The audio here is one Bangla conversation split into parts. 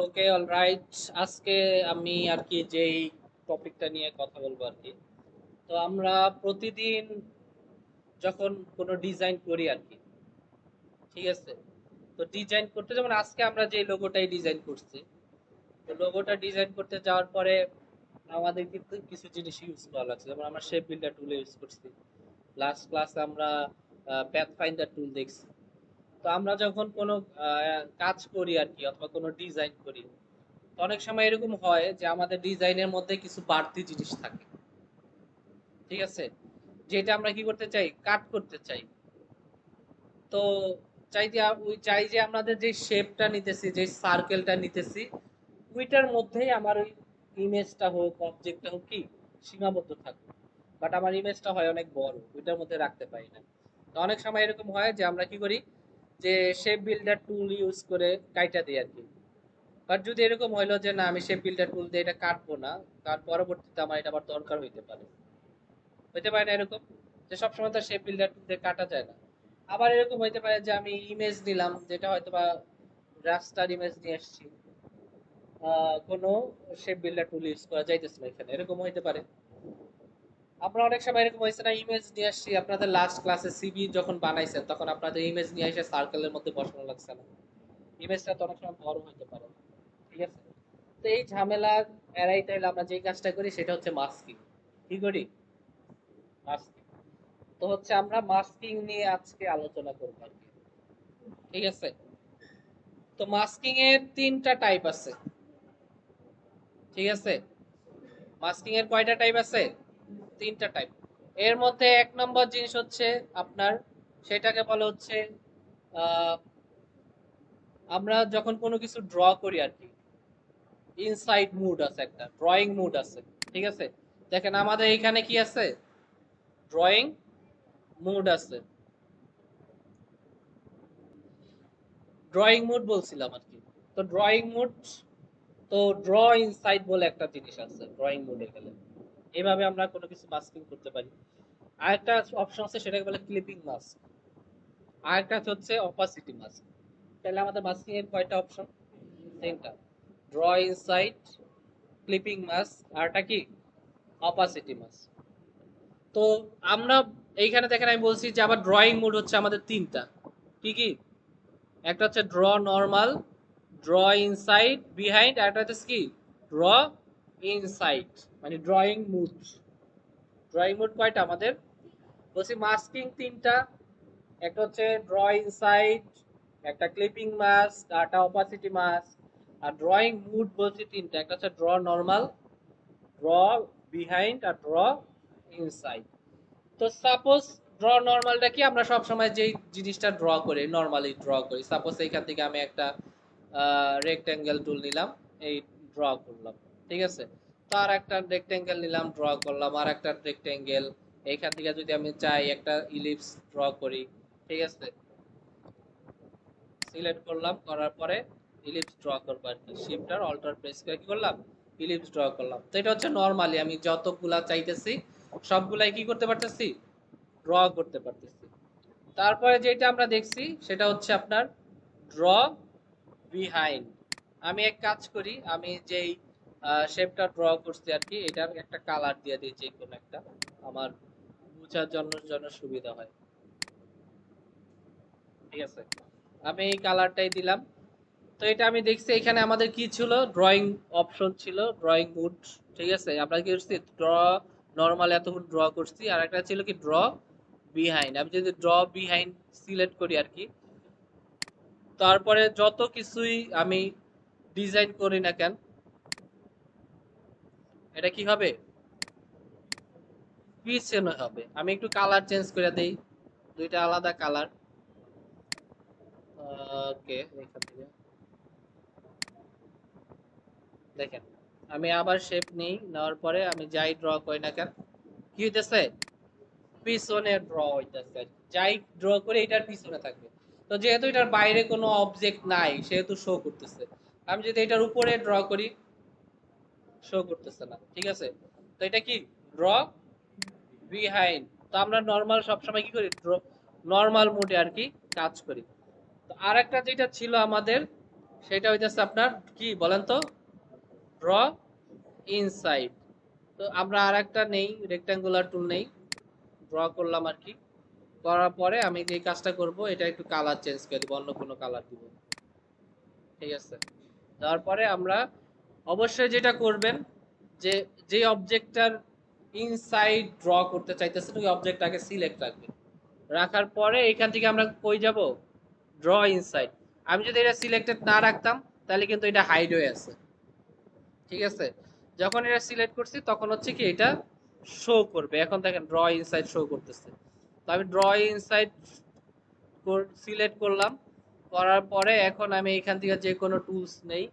ওকে, অলরাইট। আজকে আমি আর কি যেই টপিকটা নিয়ে কথা বলবো আর কি, তো আমরা প্রতিদিন যখন কোনো ডিজাইন করি আর কি, ঠিক আছে, তো ডিজাইন করতে যেমন আজকে আমরা যে লোগোটাই ডিজাইন করছি, তো লোগোটা ডিজাইন করতে যাওয়ার পরে আমাদের কিন্তু কিছু জিনিস ইউজ করা লাগছে। যেমন আমরা শেপ বিল্ডার টুল ইউজ করছি, লাস্ট ক্লাসে আমরা প্যাথ ফাইন্ডার টুল দেখছি। তো আমরা যখন কোনো কাজ করি আর কি, অথবা কোনো ডিজাইন করি, তো অনেক সময় এরকম হয় যে আমাদের ডিজাইনের মধ্যে কিছু বাড়তি জিনিস থাকে, ঠিক আছে, যেটা আমরা কি করতে চাই, কাট করতে চাই। তো চাই যে আমাদের যে শেপটা নিতেছি, যে সার্কেলটা নিতেছি, ওইটার মধ্যেই আমার ওই ইমেজটা হোক, অবজেক্টটা হোক কি সীমাবদ্ধ থাকবে। বাট আমার ইমেজটা হয় অনেক বড়, ওইটার মধ্যে রাখতে পারি না। তো অনেক সময় এরকম হয় যে আমরা কি করি, যে শেপ বিল্ডার টুল ইউজ করে কাইটা দিই আর কি। বাট যদি এরকম হইলো যে না, আমি শেপ বিল্ডার টুল দিয়ে এটা কাটবো না, কারণ পরবর্তীতে আমার এটা আবার দরকার হইতে পারে, হইতে পারে না এরকম, যে সবসময় তো শেপ বিল্ডার টুল দিয়ে কাটা যায় না। আবার এরকম হইতে পারে যে আমি ইমেজ নিলাম, যেটা হয়তো বা রাস্টার ইমেজ নিয়ে আসছি, কোনো শেপ বিল্ডার টুল ইউজ করা যাইতেছে না এখানে, এরকম হইতে পারে। আমরা অনেক সময় এরকম হয়েছে না, ইমেজ নিয়ে আসছি, আপনাদের লাস্ট ক্লাসে সিভি যখন বানাইছেন তখন আপনাদের ইমেজ নিয়ে এসে সার্কেলের মধ্যে বসানো লাগছে না, ইমেজটা তো অনেক সময় বড় হইতে পারে, ঠিক আছে। তো এই ঝামেলা এড়াইতে হলে আমরা যে কাজটা করি সেটা হচ্ছে মাস্কিং। কি করি? মাস্কিং। তো হচ্ছে আমরা মাস্কিং নিয়ে আজকে আলোচনা করব আর কি, ঠিক আছে। তো মাস্কিং এর তিনটা টাইপ আছে, ঠিক আছে। মাস্কিং এর কয়টা টাইপ আছে? তিনটা টাইপ। এর মধ্যে এক নম্বর জিনিস হচ্ছে আপনার, সেটাকে বলা হচ্ছে আহ, আমরা যখন কোনো কিছু ড্র করি আর কি, ইনসাইড মুড আছে, একটা ড্রয়িং মুড আছে, ঠিক আছে। দেখেন আমাদের এখানে কি আছে, ড্রয়িং মুড আছে, ড্রয়িং মুড বলছিলাম আর কি। তো ড্রয়িং মুড, তো ড্র ইনসাইড বলে একটা জিনিস আছে ড্রয়িং মুডে গেলে, এইভাবে আমরা কোনো কিছু মাস্কিং করতে পারি। আরেকটা অপশন আছে, সেটাকে বলে ক্লিপিং মাস্ক। আরেকটা হচ্ছে অপাসিটি মাস্ক। তাহলে আমাদের মাস্কিং এর কয়টা অপশন? তিনটা। ড্র ইনসাইড, ক্লিপিং মাস্ক, আরটা কি, অপাসিটি মাস্ক। তো আমরা এইখানে দেখেন আমি বলছি যে আবার ড্রয়িং মুড হচ্ছে আমাদের তিনটা। কি কি? একটা হচ্ছে draw normal, draw inside behind, আর একটা হচ্ছে কি, ড্র ইনসাইড, মানে ড্রয়িং মুড। ড্রয়িং মুড কয়টা আমাদের? বলছি মাস্কিং তিনটা। একটা হচ্ছে ড্র ইনসাইড, একটা ক্লিপিং মাস্ক, আর একটা অপাসিটি মাস্ক। আর ড্রয়িং মুড বলছি তিনটা, একটা হচ্ছে ড্র নর্মাল, ড্র বিহাইন্ড, আর ড্র ইনসাইড। তো সাপোজ ড্র নর্মালটা কি, আমরা সব সময় যেই জিনিসটা ড্র করি নর্মালি ড্র করি, সাপোজ এইখান থেকে আমি একটা রেক্টেঙ্গেল টুল নিলাম, এই ড্র করলাম, ঠিক আছে। তো আর একটা রেক্টেঙ্গেল নিলাম, ড্র করলাম, আর একটা রেক্টেঙ্গেল। এইখান থেকে যদি আমি চাই একটা ইলিপস ড্র করি, ঠিক আছে, সিলেক্ট করলাম, করার পরে ইলিপস ড্র করবো আর কি, শিফট আর অল্টার প্রেস করে কি করলাম, ইলিপস ড্র করলাম। তো এটা হচ্ছে নর্মালি আমি যতগুলা চাইতেছি সবগুলাই কি করতে পারতেছি, ড্র করতে পারতেছি। তারপরে যেটা আমরা দেখছি সেটা হচ্ছে আপনার ড্র বিহাইন্ড। আমি এক কাজ করি, আমি যেই শেপটা ড্র করছি আর কি, এটার একটা কালার দিয়ে দিই, যে কোনো একটা, আমার বোঝার জন্য সুবিধা হয়, ঠিক আছে। আমি এই কালারটাই দিলাম। তো এটা আমি দেখছি এখানে আমাদের কি ছিল, ড্রয়িং অপশন ছিল, ড্রয়িং মুড, ঠিক আছে। আমরা কি করছি, ড্র নরমাল এতক্ষণ ড্র করছি, আর একটা ছিল কি ড্র বিহাইন্ড। আমি যদি ড্র বিহাইন্ড সিলেক্ট করি আর কি, তারপরে যত কিছুই আমি ডিজাইন করি না কেন, এটা কি হবে, পিছনে হবে। আমি একটু কালার চেঞ্জ করে দেই, দুইটা আলাদা কালার। ওকে, এখান থেকে দেখেন, আমি আবার শেপ নিই, নেওয়ার পরে আমি যাই ড্র করি না কেন, কি হইতেছে, পিছনে ড্র হইতেছে। যাই ড্র করে এটার পিছনে থাকবে। তো যেহেতু এটার বাইরে কোনো অবজেক্ট নাই, সেহেতু শো করতেছে। আমি যদি এটার উপরে ড্র করি, শো করতেছে না, ঠিক আছে। তো এটা কি, ড্র বিহাইন্ড। তো আমরা নর্মাল সবসময় কি করি, ড্র নর্মাল মোডে আর কি কাজ করি। তো আর একটা যেটা ছিল আমাদের, সেটা হইতেছে আপনার কি বলেন তো, ড্র ইনসাইড। তো আমরা আর একটা নেই, রেক্ট্যাঙ্গুলার টুল নেই, ড্র করলাম আর কি। করার পরে আমি যে কাজটা করব, এটা একটু কালার চেঞ্জ করে দিব, অন্য কোনো কালার দিব। ঠিক আছে, তারপরে আমরা অবশ্যই যেটা করবেন, যে যে অবজেক্টটার ইনসাইড ড্র করতে চাইতেছেন ওই অবজেক্টটাকে সিলেক্ট রাখবেন। রাখার পরে এখান থেকে আমরা কই যাব, ড্র ইনসাইড। আমি যদি এটা সিলেক্টেড না রাখতাম তাহলে কিন্তু এটা হাইড হয়ে আছে। ঠিক আছে, যখন এটা সিলেক্ট করছি তখন হচ্ছে কি এটা শো করবে। এখন দেখেন ড্র ইনসাইড শো করতেছে। তো আমি ড্র ইনসাইড সিলেক্ট করলাম, করার পরে এখন আমি এখান থেকে যে কোনো টুলস নেই।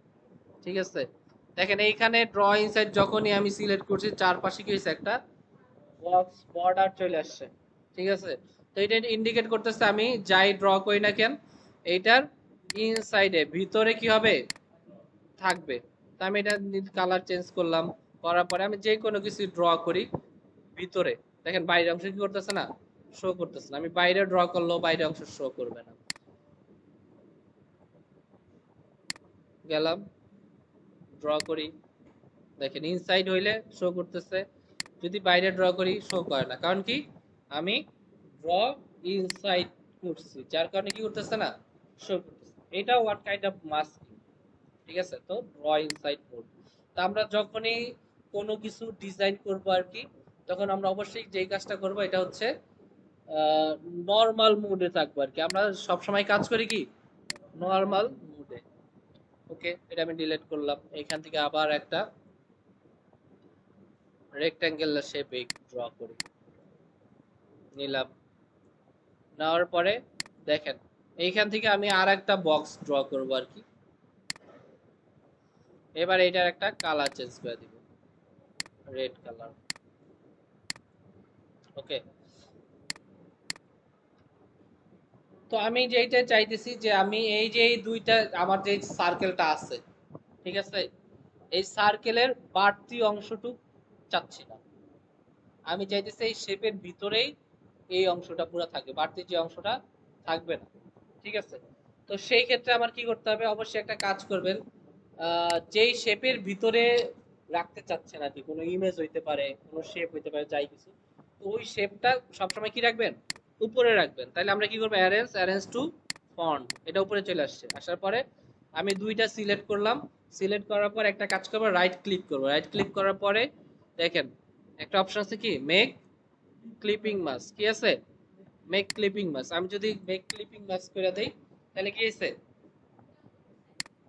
ঠিক আছে, দেখেন এইখানে ড্র ইনসাইড যখনই আমি সিলেক্ট করছি চারপাশে কি হয়েছে, একটা বক্স বর্ডার চলে আসছে। ঠিক আছে, তো এটা ইন্ডিকেট করতেছে আমি যাই ড্র করি না কেন এইটার ইনসাইডে ভিতরে কি হবে, থাকবে। তো আমি এটা কালার চেঞ্জ করলাম, করার পরে আমি যে কোনো কিছু ড্র করি ভিতরে, দেখেন বাইরের অংশ কি করতেছে না, শো করতেছে না। আমি বাইরে ড্র করলেও বাইরের অংশ শো করবে না। গেলাম, ড্র করি, দেখেন ইনসাইড হইলে শো করতেছে, যদি বাইরে ড্র করি শো করে না। কারণ কি, আমি ড্র ইনসাইড করছি, যার কারণে কি করতেছে না, শো করতেছে। এটা ওয়ান কাইন্ড অফ মাস্কিং। ঠিক আছে, তো ড্র ইনসাইড মোড। তো আমরা যখনই কোনো কিছু ডিজাইন করব আর কি, তখন আমরা অবশ্যই যেই কাজটা করব এটা হচ্ছে নর্মাল মোডে থাকবো আর কি। আমরা সব সময় কাজ করি কি নর্মাল মোডে। ওকে, এটা আমি ডিলিট করলাম। এখান থেকে আবার একটা রেক্ট্যাঙ্গেল শেপ ড্র করি, নিলাম। নেওয়ার পরে দেখেন এইখান থেকে আমি আর একটা বক্স ড্র করব আর কি। এবার এটার একটা কালার চেঞ্জ করে দিব, রেড কালার। ওকে, তো আমি যেটা চাইতেছি যে আমি এই যে এই দুইটা আমার যে সার্কেলটা আছে, ঠিক আছে, এই সার্কেলের বাড়তি অংশটুক চাচ্ছি না। আমি চাইতেছি এই শেপের ভিতরেই এই অংশটা পুরো থাকবে, বাড়তি যে অংশটা থাকবে না। ঠিক আছে, তো সেই ক্ষেত্রে আমার কি করতে হবে, অবশ্যই একটা কাজ করবেন, যেই শেপের ভিতরে রাখতে চাচ্ছেন আর কি, কোনো ইমেজ হইতে পারে, কোনো শেপ হইতে পারে, যাই কিছু, তো ওই শেপটা সবসময় কি রাখবেন, উপরে রাখবেন। তাহলে আমরা কি করবো, অ্যারেঞ্জ অ্যারেঞ্জ টু ফন্ট, এটা উপরে চলে আসছে। আসার পরে আমি দুইটা সিলেক্ট করলাম, সিলেক্ট করার পর একটা কাজ করবো, রাইট ক্লিক করবো। রাইট ক্লিক করার পরে দেখেন একটা অপশন আছে কি, মেক ক্লিপিং মাস্ক, কি আছে, মেক ক্লিপিং মাস্ক। আমি যদি মেক ক্লিপিং মাস্ক করে দেই তাহলে কি হয়েছে,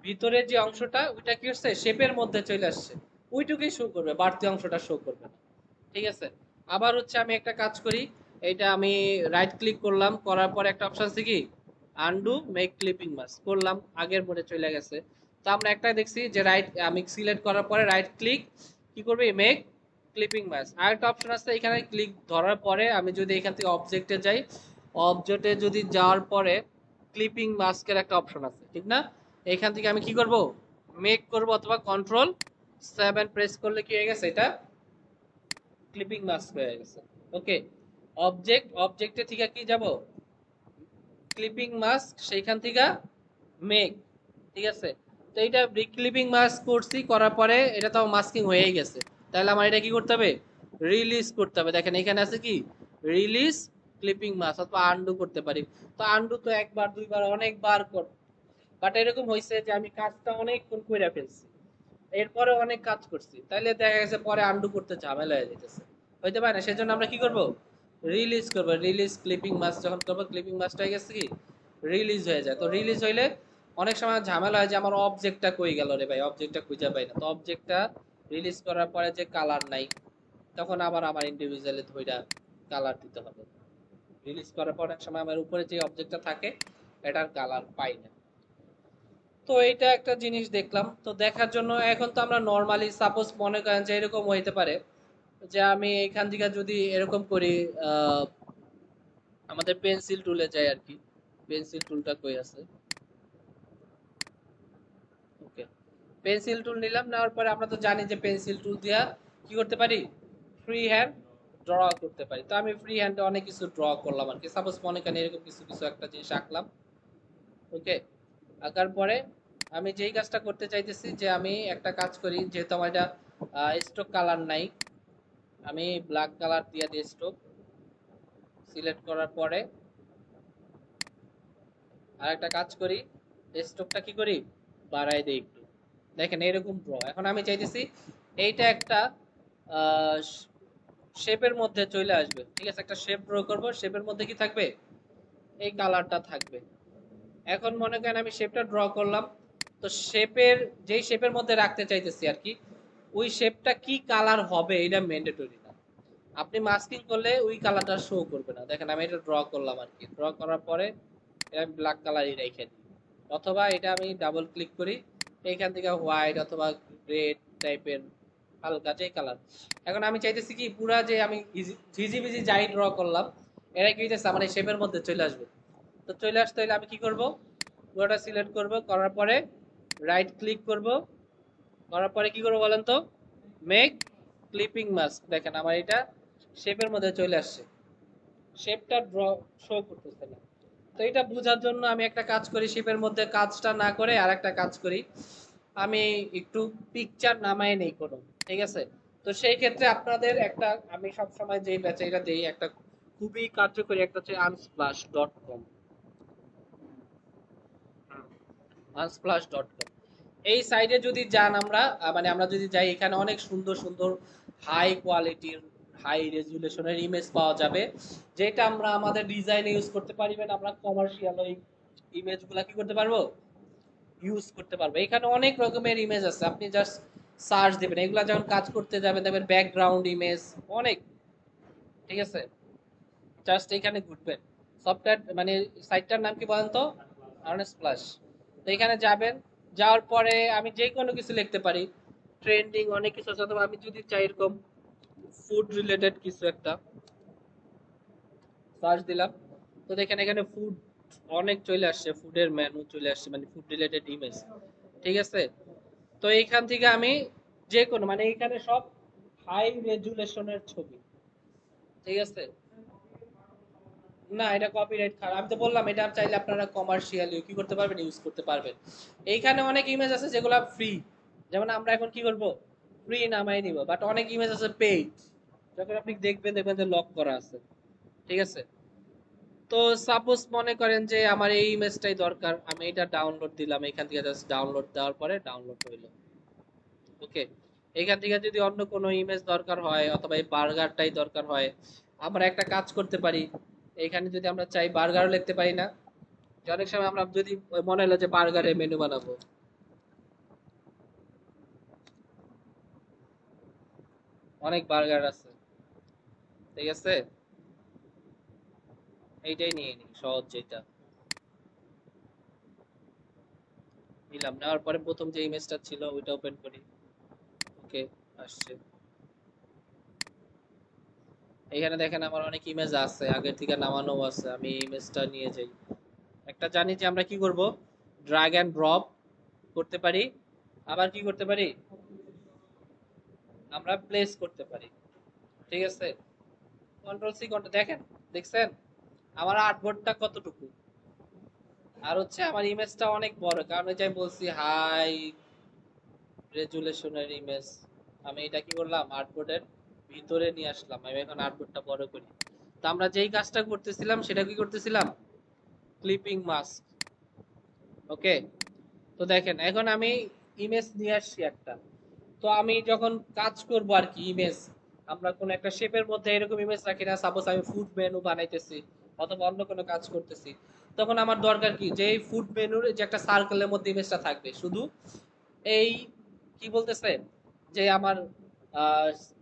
ভিতরের যে অংশটা ওইটা কি হচ্ছে শেপের মধ্যে চলে আসছে, ওইটুকুই শো করবে, বাড়তি অংশটা শো করবে না। ঠিক আছে, আবার হচ্ছে আমি একটা কাজ করি, এইটা আমি রাইট ক্লিক করলাম, করার পর একটা অপশন আছে কি, আনডু মেক ক্লিপিং মাস্ক করলাম, আগের মোডে চলে গেছে। তো আমরা একটা দেখছি যে রাইট আমি সিলেক্ট করার পরে রাইট ক্লিক কি করবে, মেক ক্লিপিং মাস্ক। আর একটা অপশন আছে এখানে, ক্লিক ধরার পরে আমি যদি এখান থেকে অবজেক্টে যাই, অবজেক্টে যদি যাওয়ার পরে ক্লিপিং মাস্কের একটা অপশন আছে, ঠিক না, এখান থেকে আমি কি করব, মেক করব, অথবা কন্ট্রোল 7 প্রেস করলে কি হয়ে গেছে, এটা ক্লিপিং মাস্ক হয়ে গেছে। ওকে, অবজেক্টে থেকে কি যাব, ক্লিপিং মাস্ক, সেইখান থেকে মেক। ঠিক আছে, তো এটা ক্লিপিং মাস্ক করছি, করার পরে এটা তো মাস্কিং হয়েই গেছে। তাহলে আমার এটা কি করতে হবে, রিলিজ করতে হবে। দেখেন এখানে আছে কি, রিলিজ ক্লিপিং মাস্ক, অথবা আনডু করতে পারি। তো আনডু তো একবার দুইবার অনেকবার কর, বাট এরকম হয়েছে যে আমি কাজটা অনেকক্ষণ করে ফেলছি, এরপরে অনেক কাজ করছি, তাইলে দেখা গেছে পরে আন্ডু করতে ঝামেলা হয়ে যেতেছে, হইতে পারে না। সেজন্য আমরা কি করব, রিলিজ করব। রিলিজ ক্লিপিং মাস যখন করব, ক্লিপিং মাসটা হয়ে গেছে কি, রিলিজ হয়ে যায়। তো রিলিজ হইলে অনেক সময় ঝামেলা হয় যে আমার অবজেক্টটা কই গেল রে ভাই, অবজেক্টটা খুঁজে পাই না। তো অবজেক্টটা রিলিজ করার পরে যে কালার নাই, তখন আবার আমার ইন্ডিভিজুয়ালি ধইরা কালার দিতে হবে। রিলিজ করার পর এক সময় আমার উপরে যে অবজেক্টটা থাকে এটার কালার পাই না। তো এটা একটা জিনিস দেখলাম। তো দেখার জন্য এখন তো আমরা নর্মালি সাপোজ মনে করেন যে এরকম হইতে পারে যে আমি এখান থেকে যদি এরকম করি, আহ, আমাদের পেন্সিল টুলে যাই আর কি, পেন্সিল টুলটা কই আছে, ওকে, পেন্সিল টুল নিলাম। নেওয়ার পরে আমরা তো জানি যে পেন্সিল টুল দিয়া কি করতে পারি, ফ্রি হ্যান্ড ড্র করতে পারি। তো আমি ফ্রি হ্যান্ডে অনেক কিছু ড্র করলাম আর কি। সাপোজ মনে করেন এরকম কিছু কিছু একটা জিনিস আঁকলাম, ওকে, আঁকার পরে আমি যেই কাজটা করতে চাইতেছি যে আমি একটা কাজ করি, যেহেতু আমার এটা স্ট্রোক কালার নাই, আমি ব্ল্যাক কালার দিয়ে দিই। স্ট্রোক সিলেক্ট করার পরে আর একটা কাজ করি, স্ট্রোকটা কি করি, বাড়াই দেই একটু। দেখেন এরকম ড্র। এখন আমি চাইতেছি এইটা একটা শেপের মধ্যে চলে আসবে। ঠিক আছে, একটা শেপ ড্র করব, শেপের মধ্যে কি থাকবে, এই কালারটা থাকবে। এখন মনে করেন আমি শেপটা ড্র করলাম, তো শেপের যেই শেপের মধ্যে রাখতে চাইতেছি আর কি, ওই শেপটা কি কালার হবে এটা ম্যান্ডেটরি না। আপনি মাস্কিং করলে ওই কালারটা শো করবে না। দেখেন আমি এটা ড্র করলাম আর কি, ড্র করার পরে এটা আমি ব্ল্যাক কালারই রেখে দিই, অথবা এটা আমি ডাবল ক্লিক করি, এইখান থেকে হোয়াইট অথবা রেড টাইপের হালকা যে কালার। এখন আমি চাইতেছি কি পুরা যে আমি ঝিঝি বিজি যাই ড্র করলাম, এরা কি হইতেছে আমার এই শেপের মধ্যে চলে আসবে। তো চলে আসতে হলে আমি কি করব, পুরোটা সিলেক্ট করব, করার পরে রাইট ক্লিক করব, করার পরে কি করব বলেন তো, মেক ক্লিপিং মাস্ক। দেখেন আমার এটা শেপের মধ্যে চলে আসছে, শেপটা ড্র শো করতেছে না। তো এটা বোঝার জন্য আমি একটা কাজ করি, শেপের মধ্যে কাজটা না করে আর একটা কাজ করি, আমি একটু পিকচার নামায় নেই কোনো। ঠিক আছে, তো সেই ক্ষেত্রে আপনাদের একটা, আমি সবসময় যেই ব্যাচে এটা দিই, একটা খুবই কার্যকরী একটা হচ্ছে unsplash.com। unsplash.com এই সাইটে যদি যান আমরা, মানে আমরা যদি যাই, এখানে অনেক সুন্দর সুন্দর হাই কোয়ালিটির হাই রেজুলেশনের ইমেজ পাওয়া যাবে, যেটা আমরা আমাদের ডিজাইনে ইউজ করতে পারবেন। আমরা কমার্শিয়াল ওই ইমেজগুলো কি করতে পারবো, ইউজ করতে পারবো। এখানে অনেক রকমের ইমেজ আছে, আপনি জাস্ট সার্চ দিবেন, এগুলা যখন কাজ করতে যাবেন দেখবেন ব্যাকগ্রাউন্ড ইমেজ অনেক। ঠিক আছে, জাস্ট এখানে ঘুরবেন, সফটওয়্যার মানে সাইটটার নাম কি বলেন তো, আর্নেস্ট প্লাস। তো এখানে যাবেন, যাওয়ার পরে আমি যে কোনো কিছু লিখতে পারি, ট্রেন্ডিং অনেক কিছু আছে, অথবা আমি যদি চাই এরকম ফুড রিলেটেড কিছু একটা সার্চ দিলাম, তো দেখেন এখানে ফুড অনেক চলে আসছে, ফুডের মেনু চলে আসছে, মানে ফুড রিলেটেড ইমেজ। ঠিক আছে, তো এইখান থেকে আমি যে কোনো, মানে এখানে সব হাই রেজুলেশনের ছবি। ঠিক আছে, না এটা কপিরাইট খারাপ, আমি তো বললাম এটা চাইলে আপনারা কমার্শিয়ালি কি করতে পারবেন, ইউজ করতে পারবেন। এইখানে অনেক ইমেজ আছে যেগুলো ফ্রি, যেমন আমরা এখন কি করব, ফ্রি নামাই নিব, বাট অনেক ইমেজ আছে পেইড, যখন আপনি দেখবেন দেখবেন যে লক করা আছে। ঠিক আছে, তো সাপোজ মনে করেন যে আমার এই ইমেজটাই দরকার, আমি এটা ডাউনলোড দিলাম, এখান থেকে জাস্ট ডাউনলোড দেওয়ার পরে ডাউনলোড হইলো। ওকে, এখান থেকে যদি অন্য কোনো ইমেজ দরকার হয় অথবা এই বার্গারটাই দরকার হয়, আমরা একটা কাজ করতে পারি, এখানে যদি আমরা চাই বার্গারও লিখতে পারি না, যে অনেক সময় আমরা যদি মনে হলো যে বার্গারের মেনু বানাবো, অনেক বার্গার আছে। ঠিক আছে, এইটাই নিয়ে নিই সহজ যেটা, নিলাম, নেওয়ার পরে প্রথম যে ইমেজটা ছিল ওইটা ওপেন করি। ওকে, আসছে। এখানে দেখেন আমার অনেক ইমেজ আছে, আগের থেকে নামানো আছে, আমি এই ইমেজটা নিয়ে যাই। একটা জানি যে আমরা কি করব, ড্র্যাগ এন্ড ড্রপ করতে পারি, আবার কি করতে পারি, আমরা প্লেস করতে পারি। ঠিক আছে, কন্ট্রোল সি কন্ট্রোল, দেখেন, দেখছেন আমার আর্টবোর্ডটা কতটুকু, আর হচ্ছে আমার ইমেজটা অনেক বড়, কারণ ওই যে আমি বলছি হাই রেজুলেশনের ইমেজ। আমি এটা কি করলাম, আর্টবোর্ডের ভিতরে নিয়ে আসলাম, আমি এখন আর্টবোর্ডটা বড় করি। তো আমরা যেই কাজটা করতেছিলাম সেটা কি করতেছিলাম, ক্লিপিং মাস্ক। ওকে, তো দেখেন এখন আমি ইমেজ নিয়ে আসছি একটা, তো আমি যখন কাজ করব আর কি ইমেজ, আমরা কোন একটা শেপের মধ্যে এরকম ইমেজ রাখি না, সাপোজ আমি ফুড মেনু বানাইতেছি অথবা অন্য কোনো কাজ করতেছি, তখন আমার দরকার কি যে এই ফুড মেনুর যে একটা সার্কেলের মধ্যে ইমেজটা থাকবে, শুধু এই কি বলতেছে যে আমার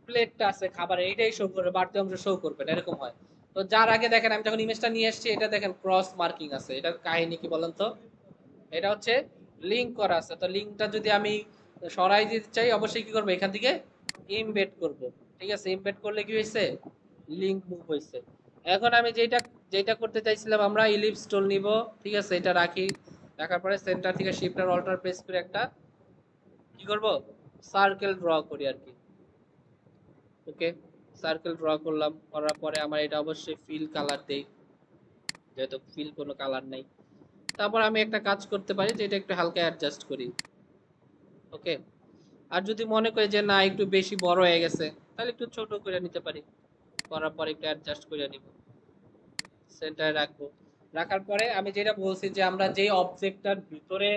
প্লেটটা আছে খাবারের, এইটাই শো করবে, বাড়তি অংশ শো করবে না, এরকম হয়। তো যার আগে দেখেন আমি যখন ইমেজটা নিয়ে এসেছি, এটা দেখেন ক্রস মার্কিং আছে, এটার কাহিনী কি বলেন তো, এটা হচ্ছে লিংক করা আছে। তো লিংকটা যদি আমি সরাই দিতে চাই, অবশ্যই কি করবো, এখান থেকে ইমবেড করব। ঠিক আছে, ইমবেড করলে কি হয়েছে, লিংক মুভ হয়েছে। এখন আমি যেটা যেটা করতে চাইছিলাম, আমরা ইলিপস টুল নিব। ঠিক আছে, এটা রাখি, রাখার পরে সেন্টার থেকে শিফট আর অল্টার প্রেস করে একটা কি করব, সার্কেল ড্র করি আর কি। ওকে, সার্কেল ড্র করলাম, করার পরে আমার এটা অবশ্যই ফিল কালার দেই, যেহেতু ফিল কোনো কালার নাই। তারপর আমি একটা কাজ করতে পারি যে এটা একটু হালকা অ্যাডজাস্ট করি। ওকে, আর যদি মনে করি যে না একটু বেশি বড় হয়ে গেছে, তাহলে একটু ছোট করে নিতে পারি। করার পর একটু অ্যাডজাস্ট করে নিব, সেন্টারে রাখবো। রাখার পরে আমি যেটা বলছি যে আমরা যে অবজেক্টটার ভিতরে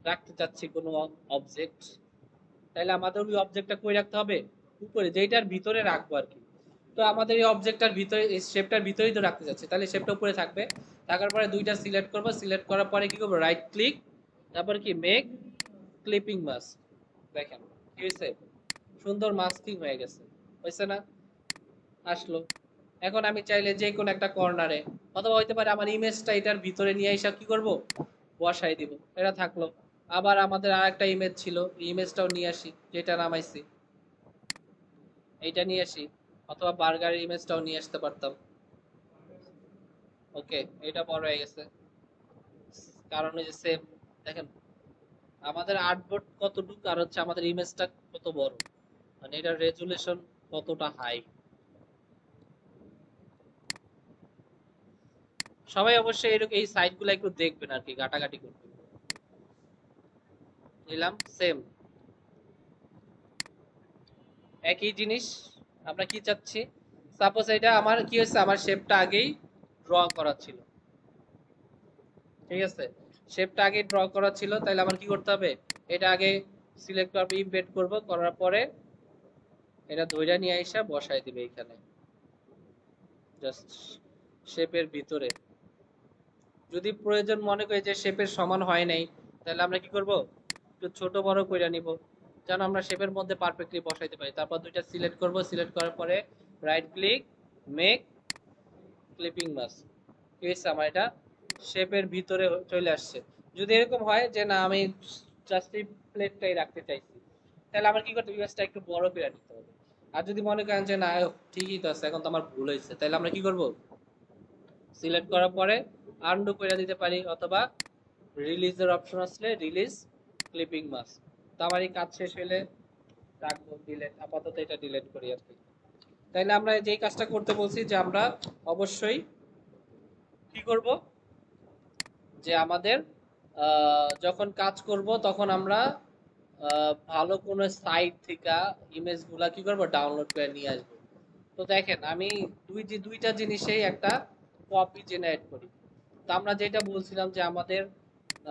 রাখতে চাচ্ছি কোনো অবজেক্ট, তাহলে আমাদের ওই অবজেক্টটা কই রাখতে হবে? উপরে, যেটার ভিতরে রাখবো আর কি। তো আমাদের এই অবজেক্টটার ভিতরে, এই শেপটার ভিতরেই তো রাখতে যাচ্ছে, তাহলে শেপটা উপরে থাকবে। থাকার পরে দুইটা সিলেক্ট করব, সিলেক্ট করার পরে কি করব, রাইট ক্লিক, তারপর কি মেক ক্লিপিং মাস্ক। দেখেন কি হয়েছে, সুন্দর মাস্কিং হয়ে গেছে, হয়েছে না? আসলো। এখন আমি চাইলে যে কোনো একটা কর্নারে, অথবা হইতে পারে আমার ইমেজটা এটার ভিতরে নিয়ে এসে কি করব, বসাই দিব। এটা থাকলো। আবার আমাদের আর একটা ইমেজ ছিল, ইমেজটাও নিয়ে আসি, যেটা নামাইছি এইটা নিয়ে আসি, অথবা বার্গারের ইমেজটাও নিয়ে আসতে পারতাম। ওকে, এটা বড় হয়ে গেছে, কারণ এই যে সেম, দেখেন আমাদের আর্টবোর্ড কতটুকু আর হচ্ছে আমাদের ইমেজটা কত বড়, মানে এটার রেজুলেশন কতটা হাই। সবাই অবশ্যই এরকম এই সাইটগুলো একটু দেখবেন আর কি, ঘাটাঘাটি করবেন। নিলাম সেম একই জিনিস। আমরা কি চাচ্ছি, সাপোজ এটা আমার কি হয়েছে, আমার শেপটা আগেই ড্র করা ছিল, ঠিক আছে? শেপটা আগে ড্র করা ছিল, তাহলে আমার কি করতে হবে, এটা আগে সিলেক্ট করব, ইমবেড করব, করার পরে এটা ধইরা নিয়ে আইসা বসাই দিবে এখানে, জাস্ট শেপের ভিতরে। যদি প্রয়োজন মনে করি যে শেপের সমান হয় নাই, তাহলে আমরা কি করব, একটু ছোট বড় কইরা নিব, যেন আমরা শেপের মধ্যে পারফেক্টলি বসাইতে পারি। তারপর দুইটা সিলেক্ট করব, সিলেক্ট করার পরে right click, make clipping mask. কি হয়েছে, আমার এটা শেপের ভিতরে চলে আসছে। যদি এরকম হয় যে না আমি জাস্ট এই প্লেটটাই রাখতে চাইছি, তাহলে আমার কি করতে হবে, ইমেজটা একটু বড় করে নিতে হবে। আর যদি মনে করেন যে না ঠিকই তো আছে, এখন তো আমার ভুল হয়েছে, তাহলে আমরা কি করব, সিলেক্ট করার পরে আনডু করে দিতে পারি, অথবা রিলিজের অপশন আসলে রিলিজ ক্লিপিং মাস্ক। তো আমার এই কাজ শেষ হলে রাখবো, ডিলেট, আপাতত এটা ডিলিট করি আর কি। তাইলে আমরা যেই কাজটা করতে বলছি যে আমরা অবশ্যই কি করব, যে আমাদের যখন কাজ করব তখন আমরা ভালো কোনো সাইট থেকে ইমেজগুলা কি করব, ডাউনলোড করে নিয়ে আসব। তো দেখেন আমি দুইটা জিনিসেই একটা কপি জেনারেট করি। তো আমরা যেটা বলছিলাম যে আমাদের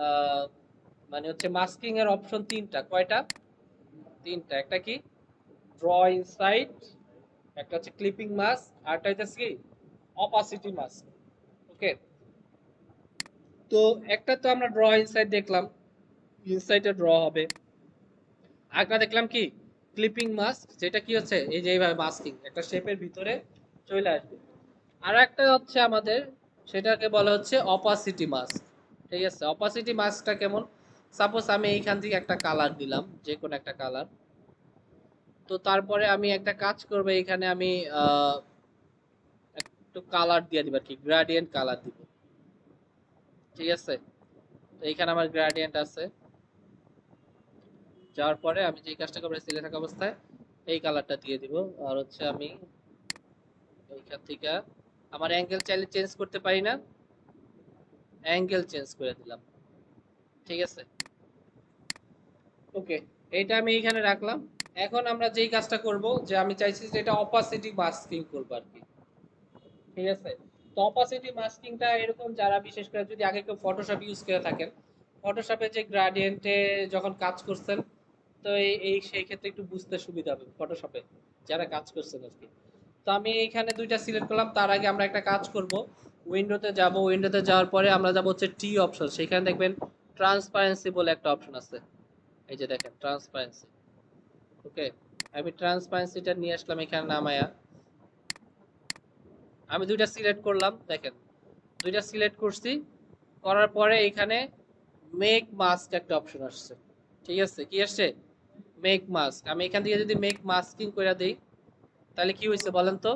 আহ, মানে হচ্ছে মাস্কিং এর অপশন তিনটা, কয়টা, তিনটা। একটা কি ড্র ইনসাইড, একটা হচ্ছে ক্লিপিং মাস্ক, আর একটা হচ্ছে কি অপাসিটি মাস্ক। ওকে, তো একটা তো আমরা ড্র ইনসাইড দেখলাম, ইনসাইডে ড্র হবে। আরেকটা দেখলাম কি ক্লিপিং মাস্ক, যেটা কি হচ্ছে এই যে এইভাবে মাস্কিং একটা শেপের ভিতরে চলে আসবে। আর একটা হচ্ছে আমাদের, সেটাকে বলা হচ্ছে অপাসিটি মাস্ক। ঠিক আছে, অপাসিটি মাস্কটা কেমন, সাপোজ আমি এইখান থেকে একটা কালার দিলাম, যে কোনো একটা কালার। তো তারপরে আমি একটা কাজ করবো, এখানে আমি একটু কালার দিয়ে দিব আর কি, গ্রাডিয়েন্ট কালার দিব। ঠিক আছে, তো এইখানে আমার গ্রাডিয়েন্ট আছে। যাওয়ার পরে আমি যে কাজটা করবো, সিলেক্ট থাকা অবস্থায় এই কালারটা দিয়ে দিব। আর হচ্ছে আমি এইখান থেকে আমার অ্যাঙ্গেল চাইলে চেঞ্জ করতে পারি না, অ্যাঙ্গেল চেঞ্জ করে দিলাম। ঠিক আছে, ওকে, এইটা আমি এইখানে রাখলাম। এখন আমরা যেই কাজটা করব, যে আমি চাইছি যে এটা অপাসিটি মাস্কিং করব আর কি। ঠিক আছে, তো অপাসিটি মাস্কিংটা এরকম, যারা বিশেষ করে যদি আগে কেউ ফটোশপ ইউজ করে থাকেন, ফটোশপে যে গ্রাডিয়েন্টে যখন কাজ করছেন, তো এই সেই ক্ষেত্রে একটু বুঝতে সুবিধা হবে ফটোশপে যারা কাজ করছেন আর কি। তো আমি এইখানে দুইটা সিলেক্ট করলাম, তার আগে আমরা একটা কাজ করব, উইন্ডোতে যাব, উইন্ডোতে যাওয়ার পরে আমরা যাব হচ্ছে টি অপশন, সেখানে দেখবেন ট্রান্সপারেন্সি বলে একটা অপশন আছে। এই যে দেখেন ট্রান্সপারেন্সি। ওকে, আমি ট্রান্সপারেন্সিটা নিয়ে আসলাম এখানে নামায়া। আমি দুইটা সিলেক্ট করলাম, দেখেন দুইটা সিলেক্ট করছি, করার পরে এখানে মেক মাস্ক একটা অপশন আসছে। ঠিক আছে, কি আসছে, মেক মাস্ক। আমি এখান থেকে যদি মেক মাস্কিং করে দিই, তাহলে কি হয়েছে বলেন তো,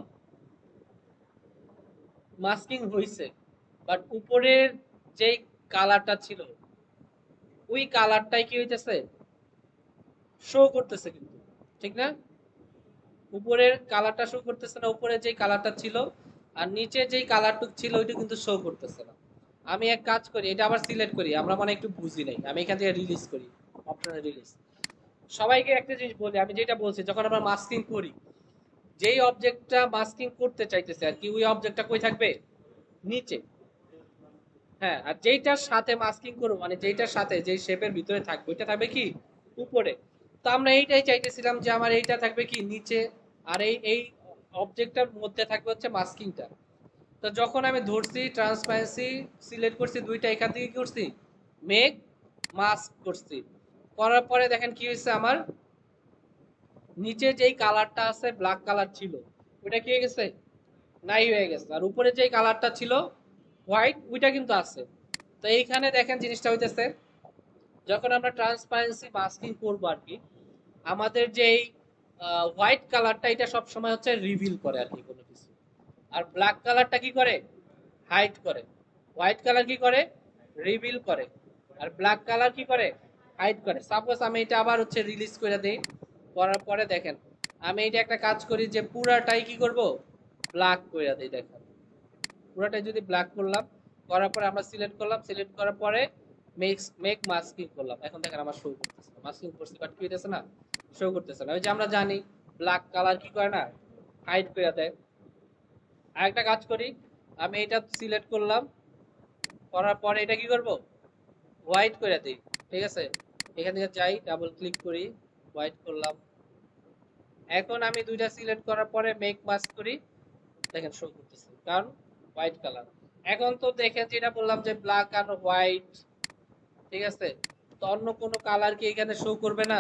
মাস্কিং হয়েছে, বাট উপরের যেই কালারটা ছিল, ওই কালারটাই কি হইতেছে, শো করতেছে কিন্তু, ঠিক না? উপরের কালারটা শো করতেছে না, উপরে যেই কালারটা ছিল, আর নিচে যেই কালারটুক ছিল ওইটা কিন্তু শো করতেছে না। আমি এক কাজ করি, এটা আবার সিলেক্ট করি, আমরা মানে একটু বুঝি নাই, আমি এখান থেকে রিলিজ করি, অপশনে রিলিজ। সবাইকে একটা জিনিস বলি, আমি যেটা বলছি, যখন আমরা মাস্কিং করি, যেই অবজেক্টটা মাস্কিং করতে চাইতেছে আর কি, ওই অবজেক্টটা কই থাকবে? নিচে। হ্যাঁ, আর যেইটার সাথে মাস্কিং করবো, মানে যেইটার সাথে যেই শেপের ভিতরে থাকবে, ওইটা থাকবে কি উপরে। তো আমরা এইটাই চাইতেছিলাম যে আমার এইটা থাকবে কি নিচে, আর এই এই অবজেক্টটার মধ্যে থাকবে হচ্ছে মাস্কিংটা। তো যখন আমি ধরছি ট্রান্সপারেন্সি সিলেক্ট করছি, দুইটা এখান থেকে কি করছি, মেক মাস্ক করছি। করার পরে দেখেন কি হয়েছে, আমার নিচে যেই কালারটা আছে ব্ল্যাক কালার ছিল, ওটা কি হয়ে গেছে, নাই হয়ে গেছে। আর উপরে যেই কালারটা ছিল হোয়াইট, ওইটা কিন্তু আছে। তো এইখানে দেখেন জিনিসটা হইতেছে, যখন আমরা ট্রান্সপারেন্সি মাস্কিং করবো আর কি, আমাদের যেই হোয়াইট কালারটা, এটা সব সময় হচ্ছে রিভিল করে আর কি কোনো কিছু। আর ব্ল্যাক কালারটা কি করে, হাইড করে। হোয়াইট কালার কি করে, রিভিল করে। আর ব্ল্যাক কালার কি করে, হাইড করে। সাপোজ আমি এটা আবার হচ্ছে রিলিজ করে দেই, করার পরে দেখেন আমি এটা একটা কাজ করি যে পুরাটাই কি করব, ব্ল্যাক করে দেই। দেখেন পুরাটাই যদি ব্ল্যাক করলাম, করার পরে আমরা সিলেক্ট করলাম, সিলেক্ট করার পরে মেক মাস্কিং করলাম, এখন দেখেন আমার শো করতেছে না, মাস্কিং করছি বাট কি হইতেছে না, শো করতেছে না। ওই যে আমরা জানি ব্ল্যাক কালার কি করে না, হাইড করে দেয়। আরেকটা কাজ করি, আমি এটা সিলেক্ট করলাম, করার পরে এটা কি করব, হোয়াইট করে দিই। ঠিক আছে, এখান থেকে যাই, ডাবল ক্লিক করি, হোয়াইট করলাম। এখন আমি দুইটা সিলেক্ট করার পরে মেক মাস্ক করি, দেখেন শো করতেছে, কারণ হোয়াইট কালার। এখন তো দেখেন যেটা বললাম যে ব্ল্যাক আর হোয়াইট, ঠিক আছে, তো অন্য কোনো কালার কি এখানে শো করবে না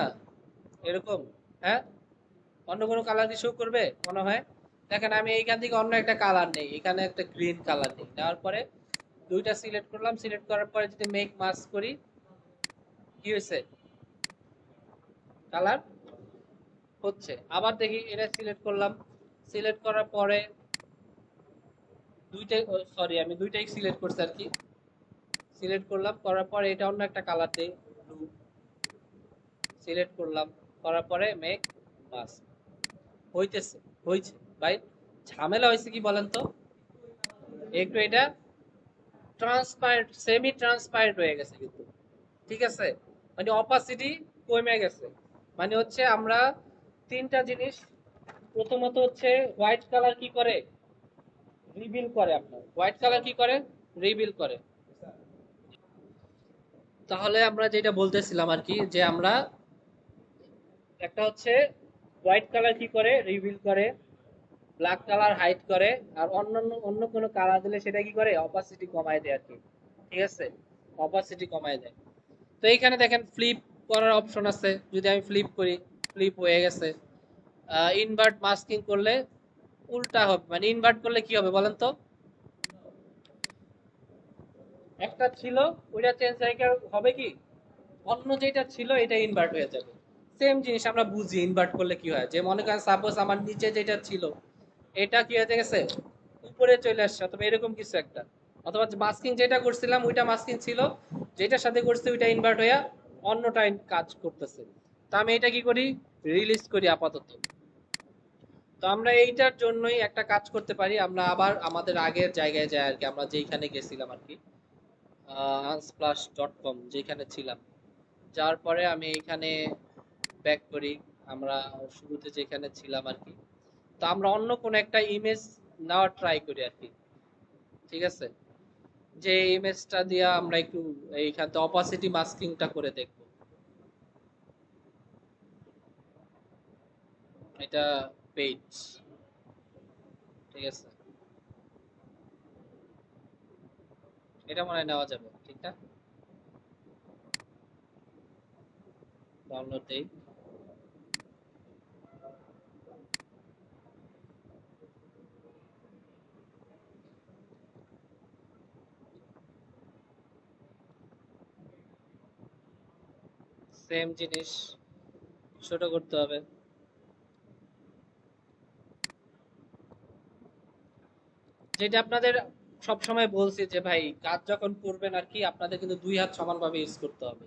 এরকম? হ্যাঁ, অন্য কোনো কালার কি শো করবে মনে হয়? দেখেন আমি এইখান থেকে অন্য একটা কালার নেই, এখানে একটা গ্রিন কালার নেই, নেওয়ার পরে দুইটা সিলেক্ট করলাম, সিলেক্ট করার পরে যদি মেক মাস্ক করি, কি হয়েছে, কালার হচ্ছে। আবার দেখি এটা সিলেক্ট করলাম, সিলেক্ট করার পরে দুইটাই, সরি আমি দুইটাই সিলেক্ট করছি আর কি, সিলেক্ট করলাম, করার পরে এটা অন্য একটা কালার দেই, ব্লু, সিলেক্ট করলাম, করার পরে মেক মাস্ক হইতেছে, হইছে। ভাই ঝামেলা হয়েছে কি বলেন তো, একটু এটা ট্রান্সপারেন্ট, সেমি ট্রান্সপারেন্ট হয়ে গেছে কিন্তু, ঠিক আছে, মানে অপাসিটি কমে গেছে। মানে হচ্ছে আমরা তিনটা জিনিস, প্রথমত হচ্ছে হোয়াইট কালার কি করে, রিভিল করে। আপনার হোয়াইট কালার কি করে, রিভিল করে। তাহলে আমরা যেটা বলতেছিলাম আর কি, যে আমরা একটা হচ্ছে হোয়াইট কালার কি করে, রিভিল করে, ব্ল্যাক কালার হাইড করে, আর অন্যান্য অন্য কোনো কালার দিলে সেটা কি করে, অপাসিটি কমায় দেয় আর কি। ঠিক আছে, অপাসিটি কমায় দেয়। তো এইখানে দেখেন ফ্লিপ করার অপশন আছে, যদি আমি ফ্লিপ করি, ফ্লিপ হয়ে গেছে। ইনভার্ট মাস্কিং করলে উল্টা হবে, মানে ইনভার্ট করলে কি হবে বলেন তো, একটা ছিল ওইটা চেঞ্জ হয়ে হবে কি, অন্য যেটা ছিল এটা ইনভার্ট হয়ে যাবে। সেম জিনিস আমরা বুঝি ইনভার্ট করলে কি হয়, যে মনে করেন সাপোজ আমার নিচে যেটা ছিল এটা কি হয়ে গেছে, উপরে চলে আসছে, অথবা এরকম কিছু একটা। অথবা মাস্কিং যেটা করছিলাম ওইটা মাস্কিং ছিল, যেটার সাথে করছি ওইটা ইনভার্ট হইয়া অন্যটা কাজ করতেছে। তো আমি এটা কি করি, রিলিজ করি আপাতত। তো আমরা এইটার জন্যই একটা কাজ করতে পারি, আমরা আবার আমাদের আগের জায়গায় যাই আর কি, আমরা যেখানে গেছিলাম আর কি, unsplash.com যেখানে ছিলাম, যাওয়ার পরে আমি এখানে ব্যাক করি, আমরা শুরুতে যেখানে ছিলাম আর কি। তো আমরা অন্য কোন একটা ইমেজ নেওয়ার ট্রাই করি আর কি। ঠিক আছে, যে ইমেজটা দিয়ে আমরা একটু এইখানে অপাসিটি মাস্কিংটা করে দেখব। এটা পেজ, ঠিক আছে, এটা মনে হয় নেওয়া যাবে, ঠিক না? ডাউনলোড দেই, সেম জিনিস, ছোট করতে হবে। যেটা আপনাদের সব সময় বলছি যে ভাই কাজ যখন করবেন আর কি, আপনাদের কিন্তু দুই হাত সমানভাবে ইউজ করতে হবে,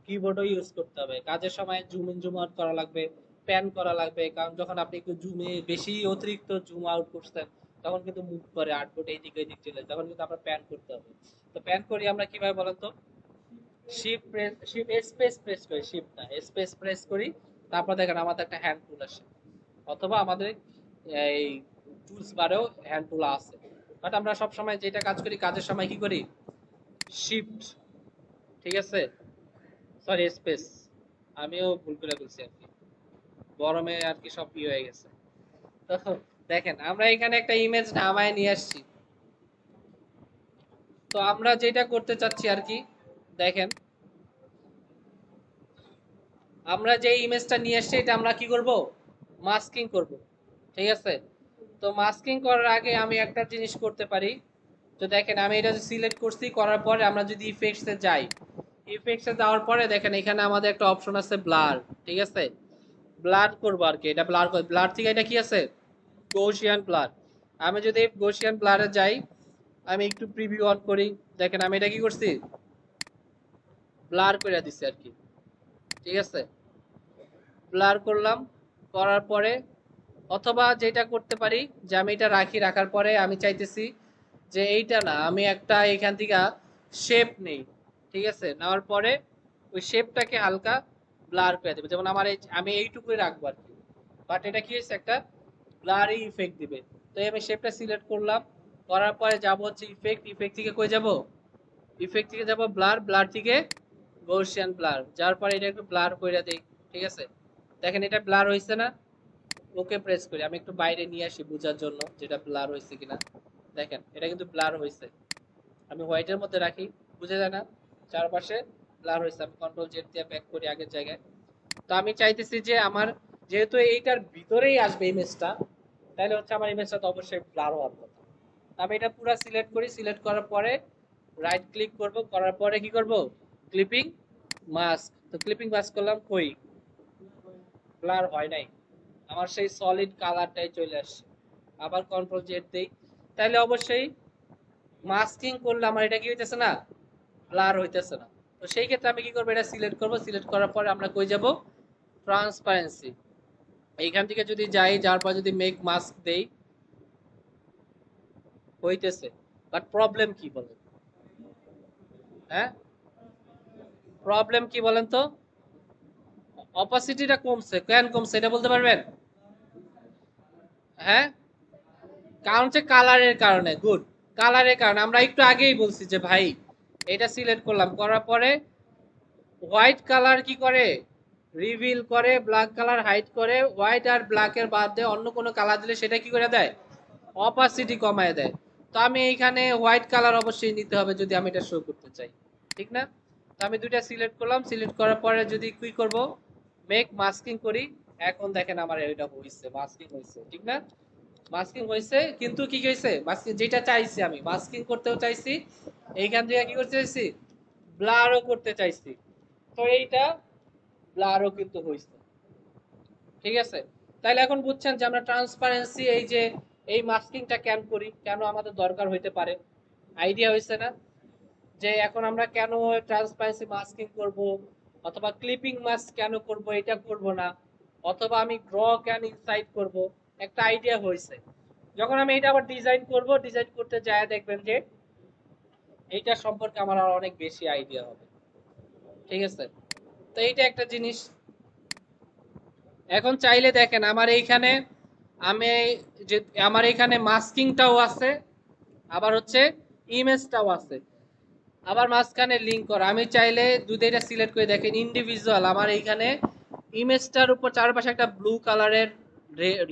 কিবোর্ডও ইউজ করতে হবে। কাজের সময় জুম ইন জুম আউট করা লাগবে, প্যান করা লাগবে, কারণ যখন আপনি একটু জুমে বেশি অতিরিক্ত জুম আউট করছেন, তখন কিন্তু মুভ করে আর্টবোর্ড এইদিকে এইদিক চলে যায়, তখন কিন্তু আমরা প্যান করতে হবে। তো প্যান করি আমরা কিভাবে বলেন তো? Shift press, shift space press করি, শিফট না স্পেস প্রেস করি। তারপর দেখেন আমাদের একটা হ্যান্ড টুল আসে, অথবা আমাদের এই টুলস বারেও হ্যান্ড টুল আছে। বাট আমরা সব সময় যেটা কাজ করি, কাজের সময় কি করি? শিফট, ঠিক আছে, সরি স্পেস, আমিও ভুল করে বলছি আর কি, গরমে আর কি সব হয়ে গেছে। তো দেখেন আমরা এখানে একটা ইমেজ নামায় নিয়ে আসছি। তো আমরা যেটা করতে চাচ্ছি আর কি, দেখেন আমরা যে ইমেজটা নিয়ে আসছি এটা আমরা কি করব? মাস্কিং করব, ঠিক আছে। তো মাস্কিং করার আগে আমি একটা জিনিস করতে পারি। তো দেখেন আমি এটা সিলেক্ট করছি, করার পরে আমরা যদি ইফেক্টস এ যাই, ইফেক্টস এ যাওয়ার পরে দেখেন এখানে আমাদের একটা অপশন আছে ব্লার, ঠিক আছে। ব্লার করবো আর কি, এটা ব্লার করে, ব্লার থেকে এটা কি আছে? গৌসিয়ান ব্লার। আমি যদি গৌসিয়ান ব্লারে যাই, আমি একটু প্রিভিউ অন করি, দেখেন আমি এটা কি করছি? ব্লার করে দিছি আর কি, ঠিক আছে। ব্লার করলাম, করার পরে অথবা যেটা করতে পারি যে আমি এটা রাখি, রাখার পরে আমি চাইতেছি যে এইটা না, আমি একটা এখান থেকে শেপ নেই, ঠিক আছে। নেওয়ার পরে ওই শেপটাকে হালকা ব্লার করে দেবে, যেমন আমার আমি এইটুকুই রাখবো আর কি। বাট এটা কি হয়েছে, একটা ব্লারি ইফেক্ট দিবে। তো আমি শেপটা সিলেক্ট করলাম, করার পরে যাব হচ্ছে ইফেক্ট, ইফেক্ট থেকে কই যাব? ইফেক্ট থেকে যাব ব্লার, ব্লার থেকে গৌসিয়ান ব্লার, যার পরে এটা একটু ব্লার করে দেই, ঠিক আছে। দেখেন এটা ব্লার হয়েছে না? ওকে প্রেস করি, আমি একটু বাইরে নিয়ে আসি বোঝার জন্য যেটা ব্লার হয়েছে কিনা। দেখেন এটা কিন্তু ব্লার হয়েছে, আমি হোয়াইটের মধ্যে রাখি, বুঝে যায় না? চারপাশে ব্লার হয়েছে, আমি কন্ট্রোল জেড দিয়ে ব্যাক করি আগের জায়গায়। তো আমি চাইতেছি যে আমার, যেহেতু এইটার ভিতরেই আসবে ইমেজটা, তাহলে হচ্ছে আমার ইমেজটা তো অবশ্যই ব্লার হওয়ার কথা। আমি এটা পুরো সিলেক্ট করি, সিলেক্ট করার পরে রাইট ক্লিক করব, করার পরে কি করব? Clipping mask. তো ক্লিপিং মাস্ক করলাম, কই ব্লার হয় নাই, আমার সেই সলিড কালারটাই চলে আসছে। আবার কন্ট্রোল জেড দেই, তাহলে অবশ্যই মাস্কিং করলে আমার এটা কি হইতেছে না? ব্লার হইতেছে না। তো সেই ক্ষেত্রে আমি কি করবো? এটা সিলেক্ট করব, সিলেক্ট করার পরে আমরা কই যাব? ট্রান্সপারেন্সি। এইখান থেকে যদি যাই, যার পর যদি মেক মাস্ক দেই, হইতেছে। বাট প্রবলেম কি বলেন? হ্যাঁ, প্রবলেম কি বলেন তো? অপাসিটিটা কমছে, কেন কমছে এটা বলতে পারবেন? হ্যাঁ, কারণ হচ্ছে কালারের কারণে। গুড, কালারের কারণে। আমরা একটু আগেই বলছি যে ভাই এটা সিলেক্ট করলাম, করার পরে হোয়াইট কালার কি করে? রিভিল করে, ব্ল্যাক কালার হাইড করে, হোয়াইট আর ব্ল্যাকের বাদ দিয়ে অন্য কোনো কালার দিলে সেটা কি করে দেয়? অপাসিটি কমায় দেয়। তো আমি এইখানে হোয়াইট কালার অবশ্যই নিতে হবে যদি আমি এটা শো করতে চাই, ঠিক না? তো আমি দুইটা সিলেক্ট করলাম, সিলেক্ট করার পরে যদি কি করব? মেক মাস্কিং করি। এখন দেখেন আমার এটা হইছে, মাস্কিং হইছে, ঠিক না? মাস্কিং হয়েছে, কিন্তু কি হয়েছে? মাস্কিং যেটা চাইছি, আমি মাস্কিং করতেও চাইছি, এইখান থেকে কি করতে চাইছি? ব্লারও করতে চাইছি। তো এইটা ব্লারও কিন্তু হয়েছে, ঠিক আছে। তাইলে এখন বুঝছেন যে আমরা ট্রান্সপারেন্সি, এই যে এই মাস্কিংটা কেন করি, কেন আমাদের দরকার হইতে পারে। আইডিয়া হয়েছে না? যে এখন আমরা কেন ট্রান্সপারেন্সি মাস্কিং করব, অথবা ক্লিপিং মাস্ক কেন করব, এটা করব না, অথবা আমি ড্র কেন ইনসাইড করব, একটা আইডিয়া হয়েছে। যখন আমি এটা আবার ডিজাইন করব, ডিজাইন করতে যায় দেখবেন যে এইটা সম্পর্কে আমার আর অনেক বেশি আইডিয়া হবে, ঠিক আছে। তো এইটা একটা জিনিস। এখন চাইলে দেখেন আমার এইখানে, আমি যে আমার এখানে মাস্কিংটাও আছে, আবার হচ্ছে ইমেজটাও আছে, আবার মাঝখানে লিংক করা। আমি চাইলে যদি এটা সিলেক্ট করে দেখেন ইন্ডিভিজুয়াল, আমার এইখানে ইমেজটার উপর চারপাশে একটা ব্লু কালারের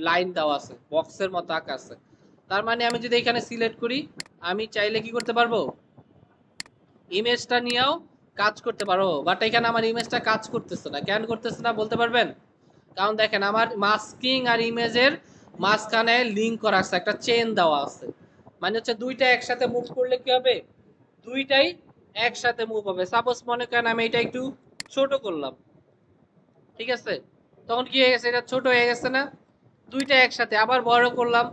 লাইন দেওয়া আছে, বক্সের মতো আঁকা আছে। তার মানে আমি যদি এখানে সিলেক্ট করি, আমি চাইলে কি করতে পারবো? ইমেজটা নিয়েও কাজ করতে পারো। বাট এখানে আমার ইমেজটা কাজ করতেছে না, কেন করতেছে না বলতে পারবেন? কারণ দেখেন আমার মাস্কিং আর ইমেজের মাঝখানে লিংক করা আছে, একটা চেন দেওয়া আছে। মানে হচ্ছে দুইটা একসাথে মুভ করলে কি হবে? দুইটাই একসাথে মুভ হবে। সাপোজ মনে করেন আমি এটা একটু ছোট করলাম, ঠিক আছে, তখন কি হয়ে গেছে? এটা ছোট হয়ে গেছে না? দুইটা একসাথে আবার বড় করলাম,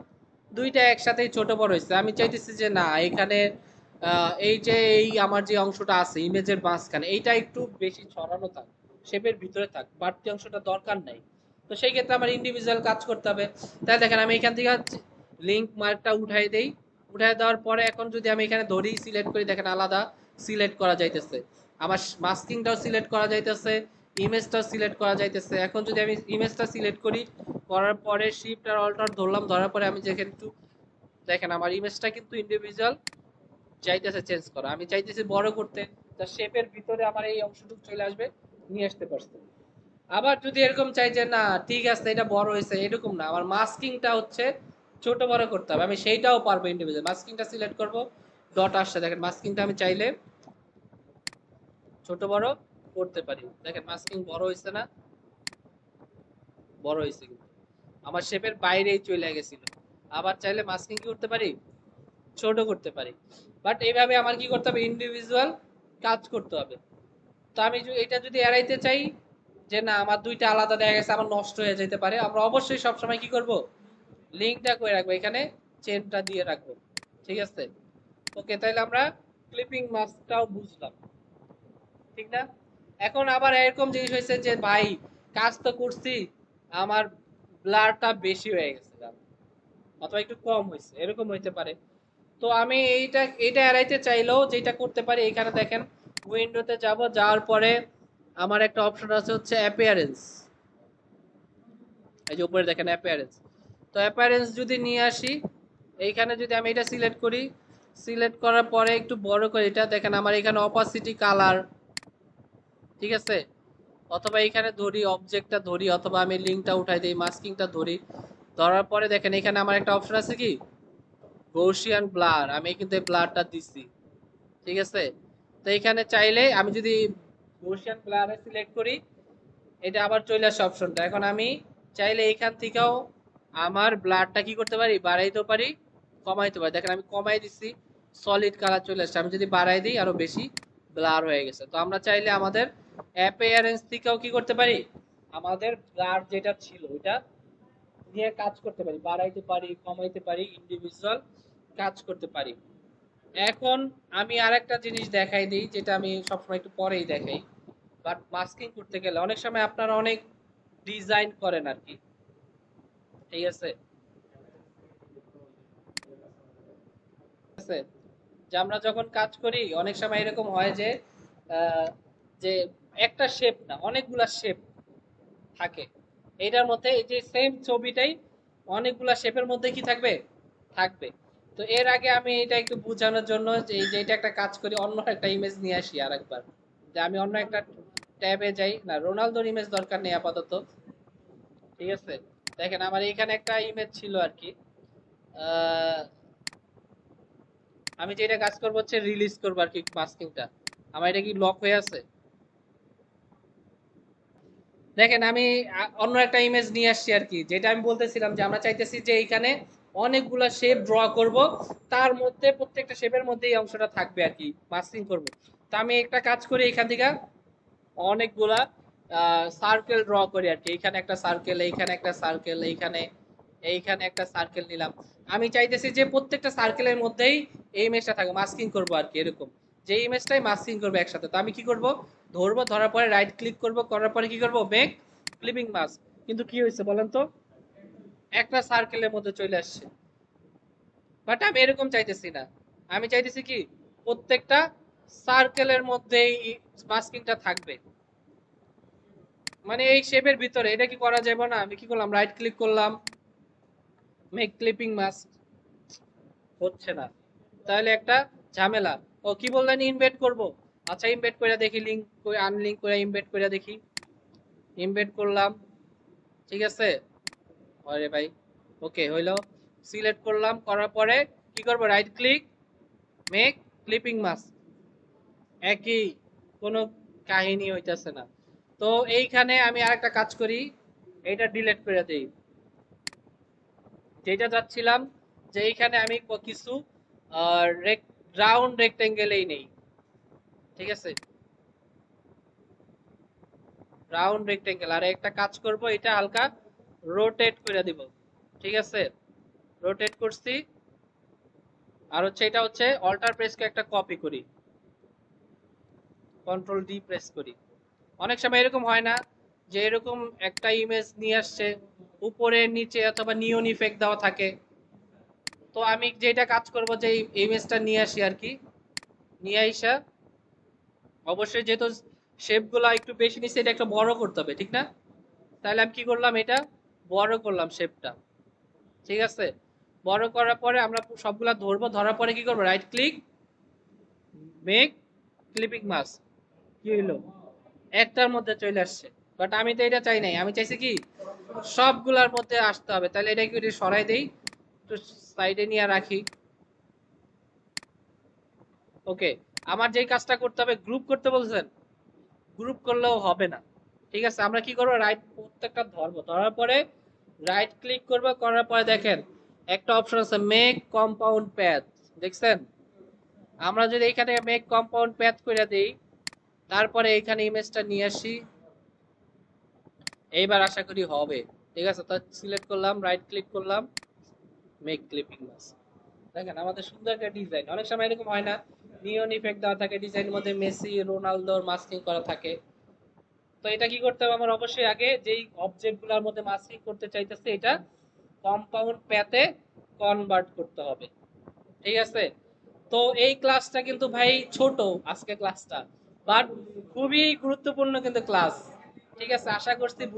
দুইটা একসাথেই ছোট বড় হয়েছে। আমি চাইতেছি যে না, এখানে এই যে এই আমার যে অংশটা আছে ইমেজের মাঝখানে, এইটা একটু বেশি ছড়ানো থাক, শেপের ভিতরে থাক, বাড়তি অংশটা দরকার নাই। তো সেই ক্ষেত্রে আমার ইন্ডিভিজুয়াল কাজ করতে হবে। তাই দেখেন আমি এখান থেকে লিঙ্ক মার্কটা উঠাই দেই। উঠাই দেওয়ার পরে এখন যদি আমি এখানে ধরি সিলেক্ট করি, দেখেন আলাদা সিলেক্ট করা যাইতেছে, আমার মাস্কিংটাও সিলেক্ট করা যাইতেছে, ইমেজটাও সিলেক্ট করা যাইতেছে। এখন যদি আমি ইমেজটা সিলেক্ট করি, করার পরে শিফট আর অল্টার ধরলাম, ধরার পরে আমি যেখানে একটু দেখেন আমার ইমেজটা কিন্তু ইন্ডিভিজুয়াল চাইতেছে চেঞ্জ করা, আমি চাইতেছি বড় করতে, তার শেপের ভিতরে আমার এই অংশটুকু চলে আসবে, নিয়ে আসতে পারছে। আবার যদি এরকম চাই যে না ঠিক আছে এটা বড় হয়েছে, এরকম না, আমার মাস্কিংটা হচ্ছে ছোট বড় করতে হবে, আমি সেইটাও পারবো ইন্ডিভিজুয়াল। মাস্কিংটা সিলেক্ট করব, ডট আসছে, দেখেন মাস্কিংটা আমি চাইলে ছোট বড় করতে পারি। দেখেন মাস্কিং বড় হয়েছে না, বড় হয়েছে, কিন্তু আমার শেপের বাইরেই চলে গেছিল। আবার চাইলে মাস্কিং কি করতে পারি, ছোট করতে পারি। বাট এইভাবে আমার কি করতে হবে, ইন্ডিভিজুয়াল কাজ করতে হবে। তো আমি এটা যদি এড়াইতে চাই যে না আমার দুইটা আলাদা দেখা গেছে, আমার নষ্ট হয়ে যেতে পারে, আমরা অবশ্যই সবসময় কি করব, লিঙ্কটা করে রাখবো, এখানে চেনটা দিয়ে রাখবো। ঠিক আছে, ওকে, তাইলে আমরা ক্লিপিং মাস্কটাও বুঝলাম, ঠিক না? এখন আবার এরকম জিনিস হয়েছে যে ভাই কাজ তো করছি, আমার ব্লারটা বেশি হয়ে গেছে অথবা একটু কম হয়েছে, এরকম হইতে পারে। তো আমি এইটা এড়াইতে চাইলেও যেটা করতে পারি, এখানে দেখেন উইন্ডোতে যাব, যাওয়ার পরে আমার একটা অপশন আছে হচ্ছে অ্যাপিয়ারেন্স, এই যে উপরে দেখেন অ্যাপিয়ারেন্স। তো অ্যাপিয়ারেন্স যদি নিয়ে আসি, এইখানে যদি আমি এটা সিলেক্ট করি, সিলেক্ট করার পরে একটু বড় করে এটা দেখেন আমার এখানে অপাসিটি কালার, ঠিক আছে, অথবা এখানে ধরি অবজেক্টটা ধরি, অথবা আমি লিঙ্কটা উঠাই দিই, মাস্কিংটা ধরি, ধরার পরে দেখেন এখানে আমার একটা অপশন আছে কি গৌসিয়ান ব্লার, আমি কিন্তু এই ব্লারটা দিচ্ছি, ঠিক আছে। তো এখানে চাইলে আমি যদি গৌসিয়ান ব্লারে সিলেক্ট করি, এটা আবার চলে আসে অপশনটা। এখন আমি চাইলে এখান থেকেও আমার ব্লারটা কি করতে পারি, বাড়াইতে পারি, কমাইতে পারি। দেখেন আমি কমাই দিচ্ছি, সলিড কালার চলে আসছে, আমি যদি বাড়াই দিই আরো বেশি ব্লার হয়ে গেছে। তো আমরা চাইলে আমাদের অ্যাপিয়ারেন্স থেকেও কি করতে পারি, আমাদের ব্লার যেটা ছিল ওইটা নিয়ে কাজ করতে পারি, বাড়াইতে পারি, কমাইতে পারি, ইন্ডিভিজুয়াল কাজ করতে পারি। এখন আমি আরেকটা জিনিস দেখাই দিই, যেটা আমি সবসময় একটু পরেই দেখাই, বাট মাস্কিং করতে গেলে অনেক সময় আপনারা অনেক ডিজাইন করেন আর কি, ঠিক আছে, আছে যে আমরা যখন কাজ করি অনেক সময় এরকম হয় যে আহ, যে একটা শেপ না অনেকগুলা শেপ থাকে এইটার মধ্যে, এই যে সেম ছবিটাই অনেকগুলা শেপের মধ্যে কি থাকবে, থাকবে। তো এর আগে আমি এটা একটু বোঝানোর জন্য যে এই যে এটা একটা কাজ করি, অন্য একটা ইমেজ নিয়ে আসি আরেকবার, যে আমি অন্য একটা ট্যাবে যাই, না রোনালদোর ইমেজ দরকার নেই আপাতত, ঠিক আছে। দেখেন আমার এখানে একটা ইমেজ ছিল আর কি, আহ, আমি যেটা কাজ করবো হচ্ছে রিলিজ করবো আর কি মাস্কিংটা, আমার এটা কি লক হয়ে আছে, দেখেন আমি অন্য একটা ইমেজ নিয়ে আসছি আর কি, যেটা আমি বলতেছিলাম যে আমরা চাইতেছি যে এইখানে অনেকগুলা শেপ ড্র করব, তার মধ্যে প্রত্যেকটা শেপের মধ্যে এই অংশটা থাকবে আর কি, মাস্কিং করব। তো আমি একটা কাজ করি, এখান থেকে অনেকগুলা সার্কেল ড্র করি আর কি, এইখানে একটা সার্কেল, এইখানে একটা সার্কেল, এইখানে এইখানে একটা সার্কেল নিলাম। আমি চাইতেছি যে প্রত্যেকটা সার্কেলের মধ্যেই এই ইমেজটা থাকবে, মাস্কিং করব আর কি, এরকম যে ইমেজটাই মাস্কিং করবে একসাথে। তো আমি কি করব, ধরবো, ধরার পরে রাইট ক্লিক করব, করার পরে কি করব, মেক ক্লিপিং মাস্ক। কিন্তু কি হয়েছে বলেন তো, একটা সার্কেলের মধ্যে চলে আসছে। বাট আমি এরকম চাইতেছি না, আমি চাইতেছি কি প্রত্যেকটা সার্কেলের মধ্যেই মাস্কিংটা থাকবে, মানে এই শেপের ভিতরে। এটা কি করা যাবে না, আমি কি করলাম, রাইট ক্লিক করলাম, মেক ক্লিপিং মাস্ক, হচ্ছে না, তাহলে একটা ঝামেলা। ও কি বললেন, ইনভেট করব, আচ্ছা ইনভেট করে দেখি, লিংক করে আনলিংক করে ইনভেট করে দেখি, ইনভেট করলাম, ঠিক আছে, আরে ভাই, ওকে হইলো, সিলেক্ট করলাম, করার পরে কি করব, right click, make clipping mask, একই, কোনো কাহিনী হইতাছে না। তো এইখানে আমি আরেকটা কাজ করি, এটা ডিলিট করে দেই, যেটা যাচ্ছিলাম যে এইখানে আমি কিছু রাউন্ড রেক্টেঙ্গেলেই নেই, ঠিক আছে, রাউন্ড রেক্টেঙ্গেল, আর একটা কাজ করব, এটা হালকা রোটেট করে দিব, ঠিক আছে, রোটেট করছি। আর হচ্ছে এটা হচ্ছে অল্টার প্রেস করে একটা কপি করি, কন্ট্রোল ডি প্রেস করি। অনেক সময় এরকম হয় না যে এরকম একটা ইমেজ নিয়ে আসছে, উপরে নিচে অথবা নিয়ন ইফেক্ট দেওয়া থাকে, তো আমি যেটা কাজ করব যে ইমেজটা নিয়ে আসি আর কি, নিয়ে আইসা অবশ্যই যেহেতু শেপ গুলা একটু বেশি নিচ্ছে, এটা একটু বড় করতে হবে ঠিক না? তাহলে আমি কি করলাম, এটা বড় করলাম শেপটা। ঠিক আছে, বড় করার পরে আমরা সবগুলা ধরবো, ধরার পরে কি করবো, right click, make clipping mask. কি হইলো, একটার মধ্যে চলে আসছে। বাট আমি তো এটা চাই নাই, আমি চাইছি কি সবগুলার মধ্যে আসতে হবে। তাহলে এটা কি একটু সরাই দেই, একটু সাইডে নিয়ে রাখি। ওকে, আমার যেই কাজটা করতে হবে, গ্রুপ করতে বলছেন, গ্রুপ করলেও হবে না। ঠিক আছে, আমরা কি করবো, রাইট প্রত্যেকটা ধরবো, ধরার পরে রাইট ক্লিক করবো, করার পরে দেখেন একটা অপশন আছে মেক কম্পাউন্ড প্যাথ, দেখছেন? আমরা যদি এখানে মেক কম্পাউন্ড প্যাথ করে দেই, তারপরে এখানে ইমেজটা নিয়ে আসি, এইবার আশা করি হবে। ঠিক আছে, তো সিলেক্ট করলাম, রাইট ক্লিক করলাম, মেক ক্লিপিং মাস্ক। দেখেন আমাদের সুন্দর একটা ডিজাইন। অনেক সময় এরকম হয় না, নিয়ন ইফেক্ট দেওয়া থাকে ডিজাইনের মধ্যে, মেসি রোনালদোর মাস্কিং করা থাকে। তো এটা কি করতে হবে, আমার অবশ্যই আগে যেই অবজেক্ট গুলোর মধ্যে মাস্কিং করতে চাইতেছে, এটা কম্পাউন্ড প্যাথে কনভার্ট করতে হবে। ঠিক আছে, তো এই ক্লাসটা কিন্তু ভাই ছোট, আজকে ক্লাসটা, বাট খুবই গুরুত্বপূর্ণ কিন্তু ক্লাস। ঠিক আছে, আশা করছি